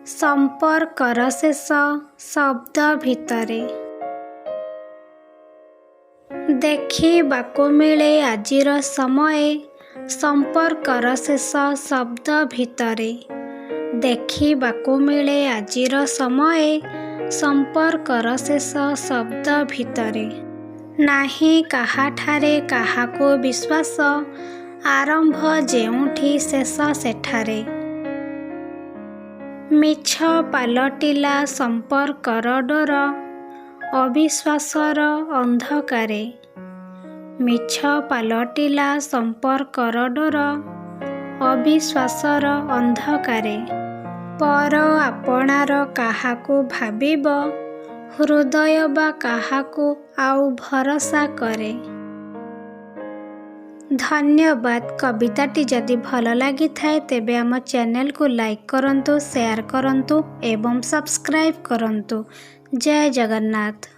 ସମ୍ପର୍କର ଶେଷ ଶବ୍ଦ ଭିତରେ। ଦେଖିବାକୁ ମିଳେ ଆଜିର ସମୟେ ସମ୍ପର୍କର ଶେଷ ଶବ୍ଦ ଭିତରେ। ଦେଖିବାକୁ ମିଳେ ଆଜିର ସମୟେ ସମ୍ପର୍କର ଶେଷ ଶବ୍ଦ ଭିତରେ। ନାହିଁ କାହାଠାରେ କାହାକୁ ବିଶ୍ୱାସ, ଆରମ୍ଭ ଯେଉଁଠି ଶେଷ ସେଠାରେ। ମିଛ ପାଲଟିଲା ସମ୍ପର୍କର ଡୋର ଅବିଶ୍ୱାସର ଅନ୍ଧକାରେ। ମିଛ ପାଲଟିଲା ସମ୍ପର୍କର ଡୋର ଅବିଶ୍ୱାସର ଅନ୍ଧକାରେ। ପର ଆପଣାର କାହାକୁ ଭାବିବ, ହୃଦୟ ବା କାହାକୁ ଆଉ ଭରସା କରେ। ଧନ୍ୟବାଦ। କବିତାଟି ଯଦି ଭଲ ଲାଗିଥାଏ ତେବେ ଆମ ଚ୍ୟାନେଲକୁ ଲାଇକ୍ କରନ୍ତୁ, ସେୟାର କରନ୍ତୁ ଏବଂ ସବସ୍କ୍ରାଇବ୍ କରନ୍ତୁ। ଜୟ ଜଗନ୍ନାଥ।